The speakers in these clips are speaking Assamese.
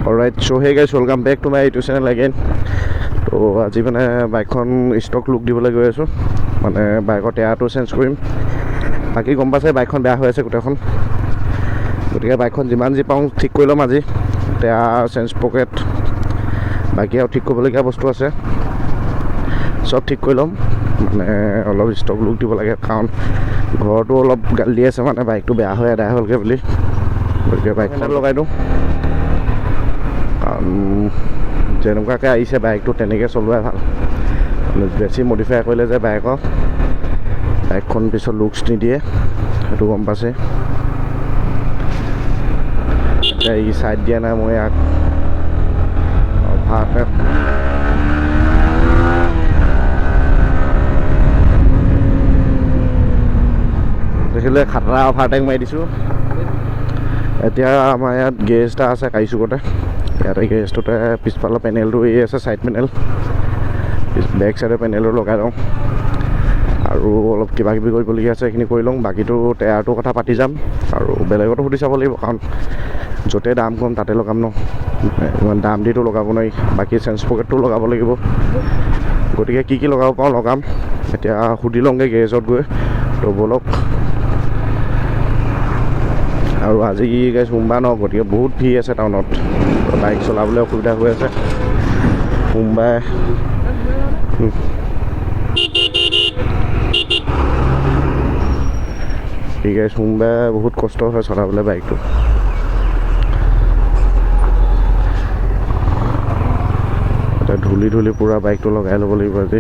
Alright, so hey guys, welcome back to my YouTube channel again. So আজি মানে বাইকখন ষ্টক লুক দিবলৈ গৈ আছো মানে বাইকৰ টায়াৰটো চেঞ্জ কৰিম বাকি গম পাইছে বাইকখন বেয়া হৈ আছে গোটেইখন গতিকে বাইকখন যিমান যি পাওঁ ঠিক কৰি ল'ম আজি টায়াৰ চেঞ্জ পকেট বাকি আৰু ঠিক কৰিবলগীয়া বস্তু আছে সব ঠিক কৰি ল'ম মানে অলপ ষ্টক লুক দিব লাগে কাৰণ ঘৰটো অলপ গালি দি আছে মানে বাইকটো বেয়া হৈ আদায় হ'লগে বুলি গতিকে বাইকখন লগাই দিওঁ যেনেকুৱাকৈ আহিছে বাইকটো তেনেকৈ চলোৱাই ভাল বেছি মডিফাই কৰিলে যে বাইকখন পিছত লুকছ নিদিয়ে সেইটো গম পাইছে এতিয়া ই চাইড দিয়া নাই মই ইয়াক ভালকৈ দেখিলে খাতৰা অভাৰটেক মাৰি দিছোঁ এতিয়া আমাৰ ইয়াত গেৰেজ এটা আছে কাইচুকতে ইয়াতে গেৰেজটোতে পিছফালৰ পেনেলটো এই আছে চাইড পেনেল বেক চাইডৰ পেনেলটো লগাই লওঁ আৰু অলপ কিবা কিবি কৰিবলগীয়া আছে সেইখিনি কৰি লওঁ বাকীটো টায়াৰটোৰ কথা পাতি যাম আৰু বেলেগতো সুধি চাব লাগিব কাৰণ য'তে দাম কম তাতে লগাম ন ইমান দাম দিটো লগাব নোৱাৰি বাকী চেঞ্জ পকেটটো লগাব লাগিব গতিকে কি লগাব পাৰোঁ লগাম এতিয়া সুধি লওঁগৈ গেৰেজত গৈ তো ব'লক আৰু আজি গাইজ সোমবাৰ ন গতিকে বহুত ভিৰ আছে টাউনত বাইক চলাবলৈ অসুবিধা হৈ আছে সোমবাৰে ঠিক আছে সোমবাৰে বহুত কষ্ট হয় চলাবলৈ বাইকটো এতিয়া ধূলি পূৰা বাইকটো লগাই ল'ব লাগিব আজি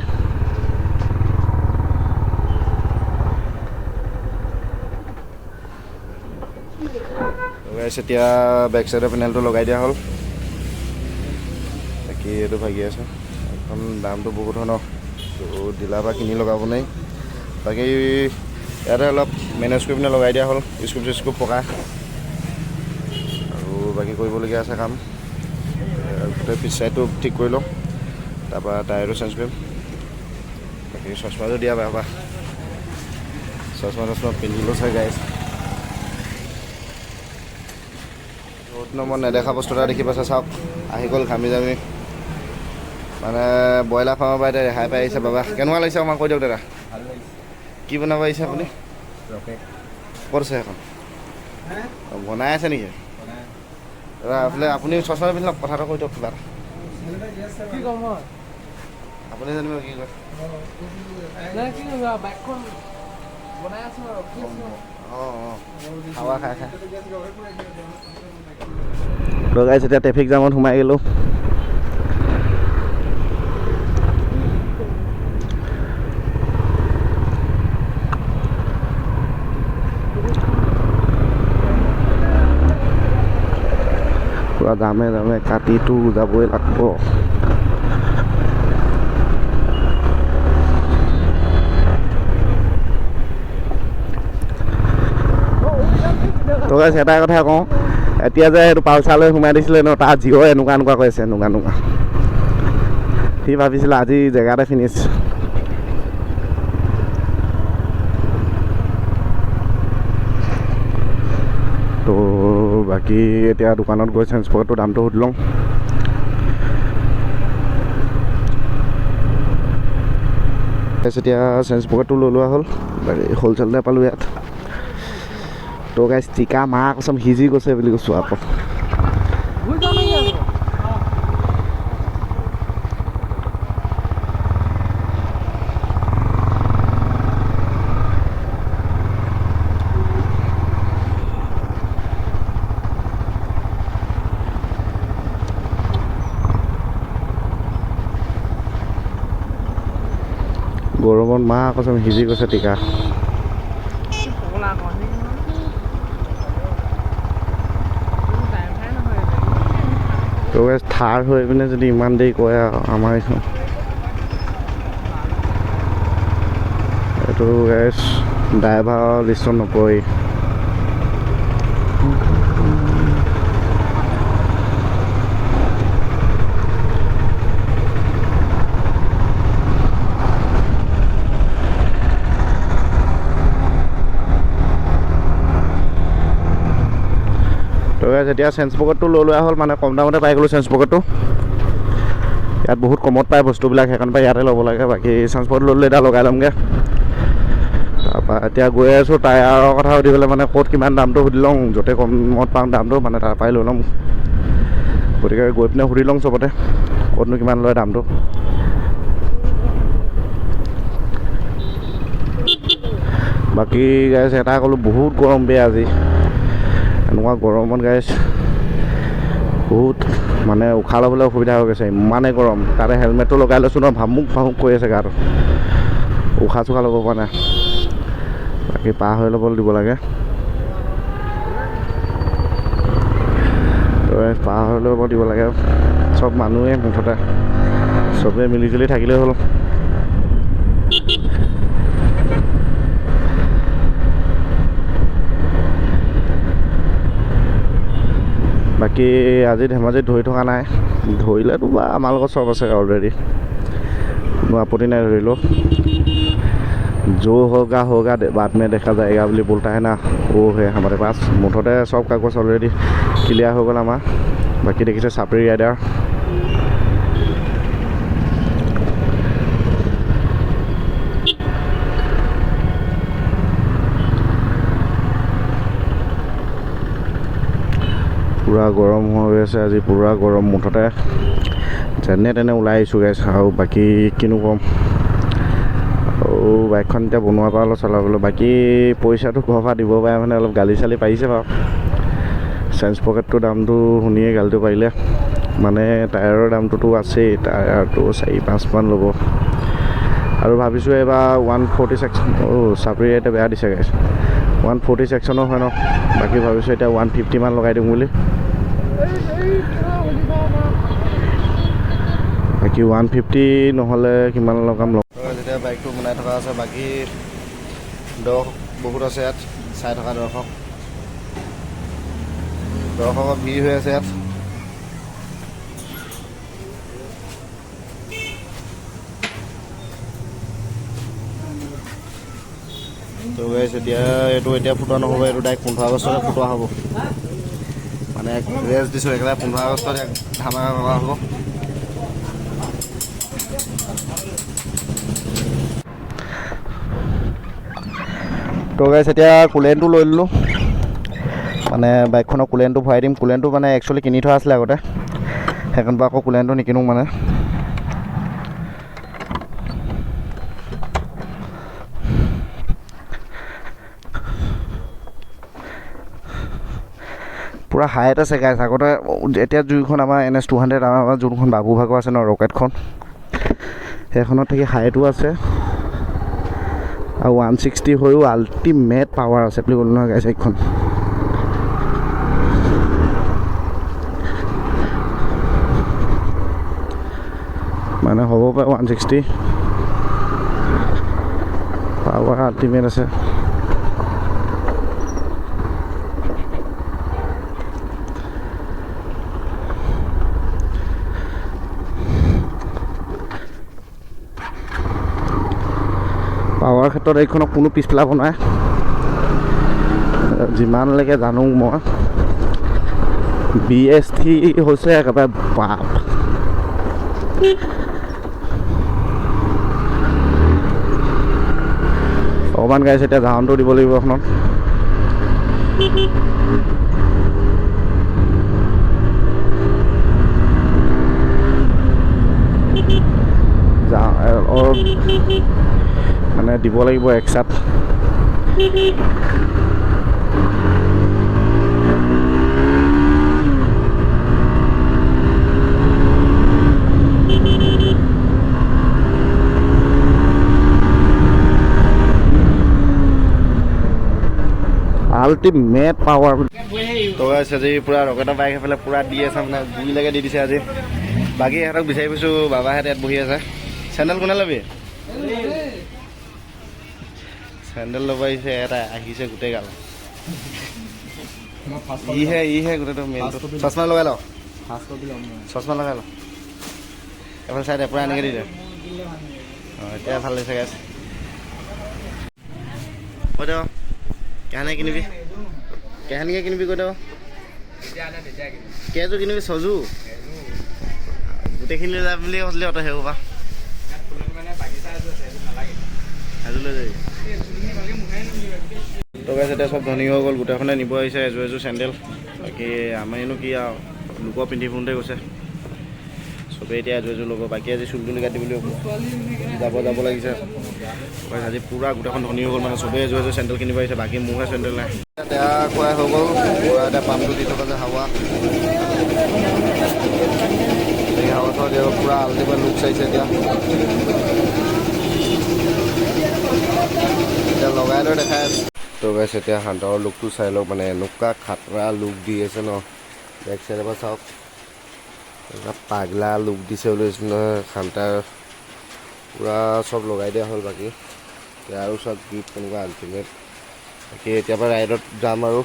এতিয়া বেক চাইডৰ পেনেলটো লগাই দিয়া হ'ল বাকী এইটো ভাগি আছে এখন দামটো বহুত হয় ন তো ডিলাৰ পৰা কিনি লগাব নাই বাকী ইয়াতে অলপ মেনেজ কৰি পিনে লগাই দিয়া হ'ল স্কুপ পকা আৰু বাকী কৰিবলগীয়া আছে কাম গোটেই পিছ চাইডটো ঠিক কৰি লওঁ তাৰপৰা টায়াৰটো চেঞ্জ কৰিম বাকী চশমাটো দিয়া বাবা চশমা পিন্ধিলোঁ চাই গাইছ মই নেদেখা বস্তু এটা দেখি পাইছে চাওক আহি গ'ল ঘামি জামি মানে ব্ৰইলাৰ ফাৰ্মৰ পৰা এতিয়া ৰেহাই পাই আহিছে বাবা কেনেকুৱা লাগিছে আমাক কৈ দিয়ক দাদা কি বনাব আহিছে আপুনি ক'ত আছে এখন বনাই আছে নেকি দাদা এইফালে আপুনি চশমা পিন্ধক কথা এটা কৈ দিয়ক কিবা আপুনি জানিব কি কয় হাৱা খাই লগাইছে এতিয়া ট্ৰেফিক জামত সোমাই গ'লোঁ পুৰা দামে কাটিটো যাবই লাগিব তো গাইছ এটাই কথা কওঁ এতিয়া যে সেইটো পালচাৰলৈ সোমাই দিছিলে ন তাৰ জিঅ' এনেকুৱা কৈছে এনেকুৱা সি ভাবিছিলে আজি জেগাতে ফিনিছ তো বাকী এতিয়া দোকানত গৈ চেঞ্জ পকেটটোৰ দামটো সুধি লওঁ তাৰপিছত এতিয়া চেঞ্জ পকেটটো লৈ লোৱা হ'ল হ'লচেলতে পালোঁ ইয়াত তো গাইছ টিকা মা কচম সিজি গৈছে বুলি কৈছোঁ আকৌ গৰমত মা কচম সিজি গৈছে টিকা তো গাইছ থাৰ হৈ পিনে যদি ইমান দেৰি কৰে আমাৰ এইখন এইটো গাইছ ড্ৰাইভাৰৰ লিষ্টত নপৰে এতিয়া চেঞ্চ পকেটটো লৈ লোৱা হ'ল, মানে কম দামতে পাই গ'লোঁ চেঞ্চ পকেটটো। ইয়াত বহুত কমত পায় বস্তুবিলাক, সেইকাৰণে পৰা ইয়াতে ল'ব লাগে। বাকী চেঞ্চ পকেট লৈ এতিয়া লগাই ল'মগৈ। তাৰপৰা এতিয়া গৈ আছোঁ টায়াৰৰ কথা সুধিবলৈ, মানে ক'ত কিমান দামটো সুধি লওঁ, য'তে কমত পাওঁ দামটো মানে তাৰ পৰাই লৈ ল'ম। গতিকে গৈ পিনে সুধি লওঁ চবতে ক'তনো কিমান লয় দামটো। বাকী গাইছ এটা ক'লোঁ, বহুত গৰম বেয়া আজি। এনেকুৱা গৰমত গাইছ বহুত মানে উশাহ ল'বলৈ অসুবিধা হৈ গৈছে, ইমানেই গৰম। তাতে হেলমেটটো লগাই লৈছোঁ ন, ভামুক কৰি আছে গাটো, উশাহ চুশাহ ল'ব পৰা নাই। বাকী পাৰ হৈ ল'বলৈ দিব লাগে, পাৰ হৈ ল'ব দিব লাগে। চব মানুহে মুঠতে চবেই মিলিজুলি থাকিলেই হ'ল। বাকী আজি ধেমাজিত ধৰি থকা নাই, ধৰিলেতো বা আমাৰ লগত চব আছে অলৰেডি, কোনো আপত্তি নাই ধৰিলোঁ। जो होगा बाद में দেখা যায়গা বুলি बोलता है ना, वो है हमारे पास। মুঠতে চব কাগজ অলৰেডি ক্লিয়াৰ হৈ গ'ল আমাৰ। বাকী দেখিছে চাপৰি ৰাইডাৰ, পূৰা গৰম হৈ আছে আজি, পূৰা গৰম। মুঠতে যেনে তেনে ওলাই আহিছোঁ গাইছ, আৰু বাকী কিনো ক'ম। আৰু বাইকখন এতিয়া বনোৱাৰ পৰা অলপ চলাবলৈ, বাকী পইচাটো ঘৰৰ পৰা দিব পাৰে, মানে অলপ গালি চালি পাৰিছে বাৰু। চেঞ্চ পকেটটোৰ দামটো শুনিয়ে গালিটো পাৰিলে, মানে টায়াৰৰ দামটোতো আছেই, টায়াৰটো 4-5 মান ল'ব। আৰু ভাবিছোঁ এইবাৰ 140 ছেকশ্যন, চাপৰি এতিয়া বেয়া দিছে গাইছ, 140 ছেকশ্যনো হয় ন। বাকী ভাবিছোঁ এতিয়া 150 মান লগাই দিম বুলি। বাকী 150 নহ'লে কিমান লগাম যেতিয়া বাইকটো বনাই থকা আছে। বাকী দৰ্শক বহুত আছে ইয়াত, চাই থকা দৰ্শকৰ ভিৰ হৈ আছে ইয়াত। তো গাইছ এতিয়া ফুটোৱা নহ'ব, এইটো ডাইৰেক্ট 15 আগষ্টতে ফুটোৱা হ'ব। মানে ৰেষ্ট দিছোঁ একেবাৰে 15 আগষ্টত ধামাকা কৰা হ'ব। তো গাইছ এতিয়া কুলেণ্টটো লৈ ল'লোঁ, মানে বাইকখনৰ কুলেণ্টটো ভৰাই দিম। কুলেণ্টটো মানে একচুৱেলি কিনি থোৱা আছিলে আগতে, সেইকাৰণে পৰা আকৌ কুলেণ্টটো নিকিনো মানে। পূৰা হাইট আছে গাইছ। আগতে এতিয়া যোনখন আমাৰ NS200, আমাৰ যোনখন বাবু ভাগৰ আছে ন ৰকেটখন, সেইখনত থাকি হাইটো আছে। আৰু 160 হৈও আল্টিমেট পাৱাৰ আছে বুলি ক'লোঁ নহয় গাইছ এইখন। মানে হ'ব পাৰে 160 পাৱাৰ আল্টিমেট আছে। পাৱাৰ ক্ষেত্ৰত এইখনক কোনো পিছ পেলাব নোৱাৰে, যিমানলৈকে জানো মই। BST হৈছে একেবাৰে বাপ। অকণমান গাইছে এতিয়া জাহানটো দিব লাগিব এখনত। মানে দিব লাগিব একচাত। Ultimate power. তো গাইছ আজি পূৰা ৰকেটৰ বাইক সেইফালে পূৰা দি আছে, মানে গুৰিলৈকে দি দিছে আজি। বাকী সিহঁতক বিচাৰি ফুৰিছোঁ, বাবাহঁত ইয়াত বহি আছে। চেণ্ডেল কোনে ল'বি? চেণ্ডেল ল'ব আহিছে, এটা আহিছে গোটেই গাল। ইহে গোটেইটো মেইনটো। চশমা লগাই ল, চশমা লগাই ল। এফালে চাইড পূৰা এনেকৈ দি দে। এতিয়া ভাল লাগিছে গাইছ। কৈ দে কেহানি কিনিবি, কেহানিকে কিনিবি কৈ দে। কেইযোৰ কিনিবি 6যোৰ গোটেইখিনি লৈ যাম বুলি কৈছিলি অত হেও পা এযোৰ লৈ যাবি তো গাইছ এতিয়া চব ধনী হৈ গ'ল গোটেইখনে নিব আহিছে এযোৰ চেণ্ডেল বাকী আমাৰনো কি আৰু লোকৰ পিন্ধি ফুৰোঁতে গৈছে চবেই এতিয়া এযোৰ ল'ব বাকী আজি চুলি তুলি কাটি বুলি যাব লাগিছে আজি পূৰা গোটেইখন ধনী হৈ গ'ল মানে চবেই এযোৰ চেণ্ডেল কিনিব আহিছে বাকী মোৰহে চেণ্ডেল নাই এতিয়া খুৱাই হৈ গ'ল পূৰা এতিয়া পাম্পটো দি থকা যে হাৱা হাৱা চাৱা দিয়া পূৰা আল্টিমেট লুক চাইছে এতিয়া লগাই লৈ দেখাই আছে তো গাইছে এতিয়া হান্তাৰৰ লুকটো চাই লওক মানে এনেকুৱা খাতৰা লুক দি আছে ন বেক চাইডৰ পৰা চাওক পাগলা লুক দিছে ওলাইছে নহয় হান্তাৰ পূৰা চব লগাই দিয়া হ'ল বাকী এতিয়া আৰু চব গীত তেনেকুৱা আল্টিমেট বাকী এতিয়াৰ পৰা ৰাইডত যাম আৰু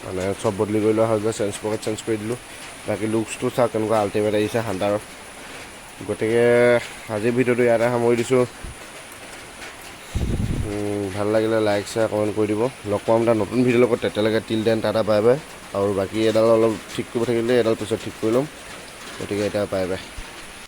মানে চব বদলি কৰি লোৱা হ'ল যে পকেট চেঞ্জ কৰি দিলোঁ বাকী লুকছটো চাওক কেনেকুৱা আল্টিমেট আহিছে হান্তাৰৰ গতিকে আজিৰ ভিডিঅ'টো ইয়াতে সামৰি দিছোঁ ভাল লাগিলে লাইক শ্বেয়াৰ কমেণ্ট কৰি দিব লগ পাম এটা নতুন ভিডিঅ'ৰ লগত তেতিয়ালৈকে till then tata bye bye আৰু বাকী এডাল অলপ ঠিক কৰিব থাকিলে এডাল পিছত ঠিক কৰি ল'ম গতিকে এতিয়া বাই বাই